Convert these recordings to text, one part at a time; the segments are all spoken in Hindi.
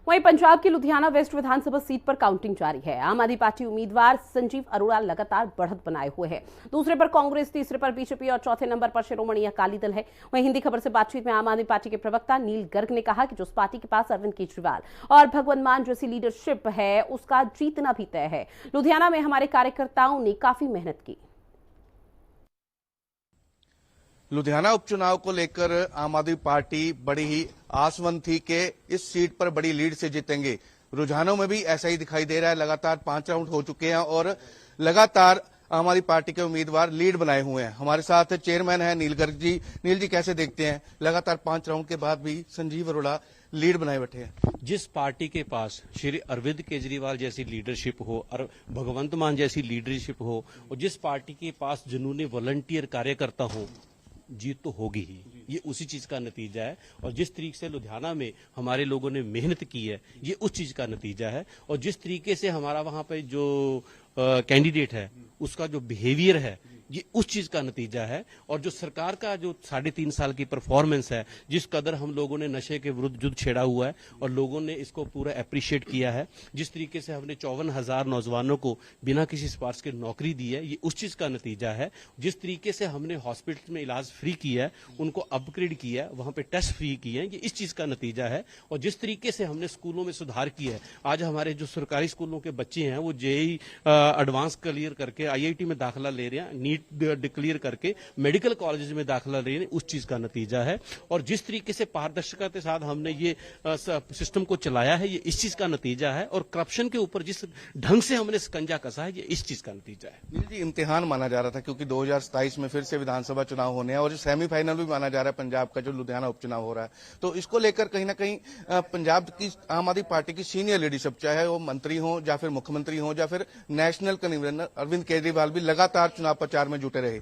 वहीं पंजाब की लुधियाना वेस्ट विधानसभा सीट पर काउंटिंग जारी है। आम आदमी पार्टी उम्मीदवार संजीव अरोड़ा लगातार बढ़त बनाए हुए हैं। दूसरे पर कांग्रेस, तीसरे पर बीजेपी और चौथे नंबर पर शिरोमणि अकाली दल है। वहीं हिंदी खबर से बातचीत में आम आदमी पार्टी के प्रवक्ता नील गर्ग ने कहा कि जो पार्टी के पास अरविंद केजरीवाल और भगवंत मान जैसी लीडरशिप है, उसका जीतना भी तय है। लुधियाना में हमारे कार्यकर्ताओं ने काफी मेहनत की। लुधियाना उपचुनाव को लेकर आम आदमी पार्टी बड़ी ही आसवन थी कि इस सीट पर बड़ी लीड से जीतेंगे। रुझानों में भी ऐसा ही दिखाई दे रहा है। लगातार 5 राउंड हो चुके हैं और लगातार आम आदमी पार्टी के उम्मीदवार लीड बनाए हुए हैं। हमारे साथ चेयरमैन है नील गर्ग जी। नील जी, कैसे देखते हैं लगातार 5 राउंड के बाद भी संजीव अरोड़ा लीड बनाए बैठे हैं? जिस पार्टी के पास श्री अरविंद केजरीवाल जैसी लीडरशिप हो और भगवंत मान जैसी लीडरशिप हो और जिस पार्टी के पास जुनूनी वॉलंटियर कार्यकर्ता हो, जीत तो होगी ही। ये उसी चीज का नतीजा है। और जिस तरीके से लुधियाना में हमारे लोगों ने मेहनत की है, ये उस चीज का नतीजा है। और जिस तरीके से हमारा वहां पे जो कैंडिडेट है, उसका जो बिहेवियर है, ये उस चीज का नतीजा है। और जो सरकार का जो 3.5 साल की परफॉर्मेंस है, जिस कदर हम लोगों ने नशे के विरुद्ध युद्ध छेड़ा हुआ है और लोगों ने इसको पूरा अप्रिशिएट किया है, जिस तरीके से हमने 54,000 नौजवानों को बिना किसी सिफारिश के नौकरी दी है, ये उस चीज का नतीजा है। जिस तरीके से हमने हॉस्पिटल में इलाज फ्री किया है, उनको अपग्रेड किया है, वहां पे टेस्ट फ्री किए हैं, ये इस चीज का नतीजा है। और जिस तरीके से हमने स्कूलों में सुधार किया है, आज हमारे जो सरकारी स्कूलों के बच्चे हैं वो जेईई एडवांस क्लियर करके आईआईटी में दाखिला ले रहे हैं, नीट डिक्लेयर करके मेडिकल कॉलेज में दाखिला ले रहे हैं, उस चीज का नतीजा है। और जिस तरीके से पारदर्शिता के साथ हमने ये सिस्टम को चलाया है, ये इस चीज का नतीजा है। और करप्शन के ऊपर जिस ढंग से हमने स्कंजा कसा है, ये इस चीज का नतीजा है। जी, इम्तिहान माना जा रहा था क्योंकि 2027 में फिर से विधानसभा चुनाव होने हैं और सेमीफाइनल भी माना जा रहा है पंजाब का जो लुधियाना उपचुनाव हो रहा है। तो इसको लेकर कहीं ना कहीं पंजाब की आम आदमी पार्टी की सीनियर लीडरशिप, चाहे वो मंत्री हो या फिर मुख्यमंत्री हो या फिर नेशनल कन्वीनर अरविंद केजरीवाल, भी लगातार चुनाव प्रचार में जुटे रहे।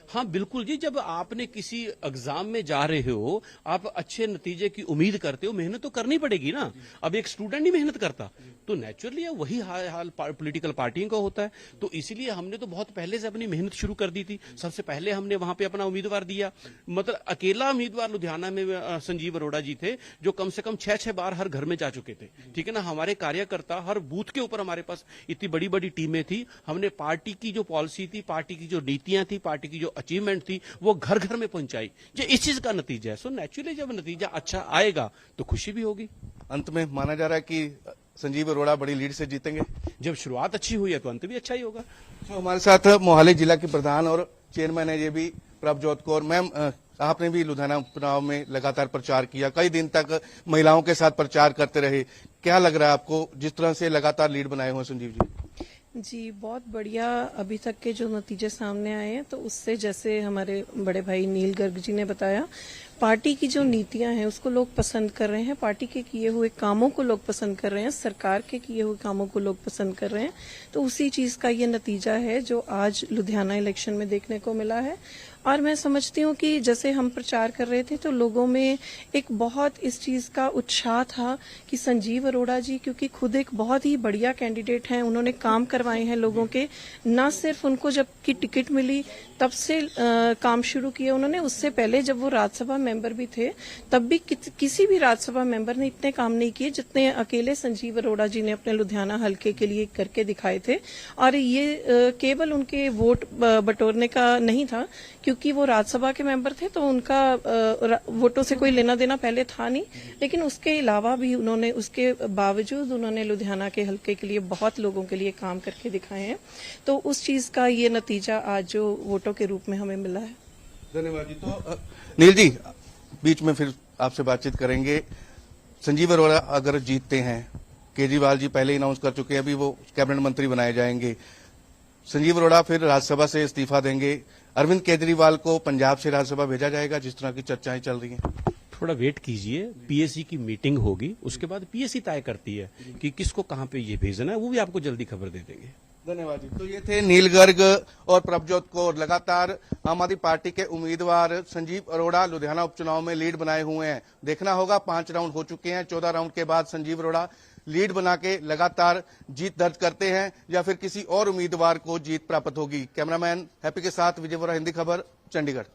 हाँ बिल्कुल जी, जब आपने किसी एग्जाम में जा रहे हो, आप अच्छे नतीजे की उम्मीद करते हो, मेहनत तो करनी पड़ेगी ना। अब एक स्टूडेंट ही मेहनत करता तो नेचुरली वही हाल पॉलिटिकल पार्टियों का होता है। तो इसीलिए हमने तो बहुत पहले से अपनी मेहनत शुरू कर दी थी। सबसे पहले हमने वहां पे अपना उम्मीदवार दिया, मतलब अकेला उम्मीदवार लुधियाना में संजीव अरोड़ा जी थे, जो कम से कम 6 बार हर घर में जा चुके थे। ठीक है ना। हमारे कार्यकर्ता हर बूथ के ऊपर, हमारे पास इतनी बड़ी बड़ी टीमें थी। हमने पार्टी की जो पॉलिसी थी, पार्टी की जो नीतियां थी, पार्टी की जो अचीवमेंट थी, वो घर घर में पहुंचाई। ये इस चीज का नतीजा है। सो नेचुरली जब नतीजा अच्छा आएगा तो खुशी भी होगी। अंत में माना जा रहा है कि संजीव अरोड़ा बड़ी लीड से जीतेंगे। जब शुरुआत अच्छी हुई है तो अंत भी अच्छा ही होगा। तो हमारे साथ मोहाली जिला के प्रधान और चेयरमैन है ये भी प्रभजोत कौर। मैम, आपने भी लुधियाना उपचुनाव में लगातार प्रचार किया, कई दिन तक महिलाओं के साथ प्रचार करते रहे। क्या लग रहा है आपको जिस तरह से लगातार लीड बनाए हुए संजीव जी? जी, बहुत बढ़िया। अभी तक के जो नतीजे सामने आए हैं, तो उससे जैसे हमारे बड़े भाई नील गर्ग जी ने बताया, पार्टी की जो नीतियां हैं उसको लोग पसंद कर रहे हैं, पार्टी के किए हुए कामों को लोग पसंद कर रहे हैं, सरकार के किए हुए कामों को लोग पसंद कर रहे हैं। तो उसी चीज का ये नतीजा है जो आज लुधियाना इलेक्शन में देखने को मिला है। और मैं समझती हूँ कि जैसे हम प्रचार कर रहे थे तो लोगों में एक बहुत इस चीज का उत्साह था कि संजीव अरोड़ा जी, क्योंकि खुद एक बहुत ही बढ़िया कैंडिडेट हैं, उन्होंने काम करवाए हैं लोगों के। न सिर्फ उनको जब की टिकट मिली तब से काम शुरू किया उन्होंने, उससे पहले जब वो राज्यसभा मेंबर भी थे तब भी किसी भी राज्यसभा मेंबर ने इतने काम नहीं किए जितने अकेले संजीव अरोड़ा जी ने अपने लुधियाना हल्के के लिए करके दिखाए थे। और ये केवल उनके वोट बटोरने का नहीं था, क्योंकि वो राज्यसभा के मेंबर थे तो उनका वोटों से कोई लेना देना पहले था नहीं, लेकिन उसके अलावा भी उन्होंने, उसके बावजूद उन्होंने लुधियाना के हल्के के लिए बहुत लोगों के लिए काम करके दिखाए हैं। तो उस चीज का ये नतीजा आज जो वोटों के रूप में हमें मिला है। धन्यवाद जी। तो नील जी, बीच में फिर आपसे बातचीत करेंगे। संजीव अरोड़ा अगर जीतते हैं, केजरीवाल जी पहले ही अनाउंस कर चुके हैं, अभी वो कैबिनेट मंत्री बनाए जाएंगे, संजीव अरोड़ा फिर राज्यसभा से इस्तीफा देंगे, अरविंद केजरीवाल को पंजाब से राज्यसभा भेजा जाएगा, जिस तरह की चर्चाएं चल रही हैं? थोड़ा वेट कीजिए, पीएससी की मीटिंग होगी, उसके बाद पीएससी तय करती है कि किसको कहां पे ये भेजना है, वो भी आपको जल्दी खबर दे देंगे। धन्यवाद जी। तो ये थे नील गर्ग और प्रभजोत कौर। लगातार आम आदमी पार्टी के उम्मीदवार संजीव अरोड़ा लुधियाना उपचुनाव में लीड बनाए हुए हैं। देखना होगा, 5 राउंड हो चुके हैं, 14 राउंड के बाद संजीव अरोड़ा लीड बना के लगातार जीत दर्ज करते हैं या फिर किसी और उम्मीदवार को जीत प्राप्त होगी। कैमरामैन हैप्पी के साथ विजय वोरा, हिंदी खबर, चंडीगढ़।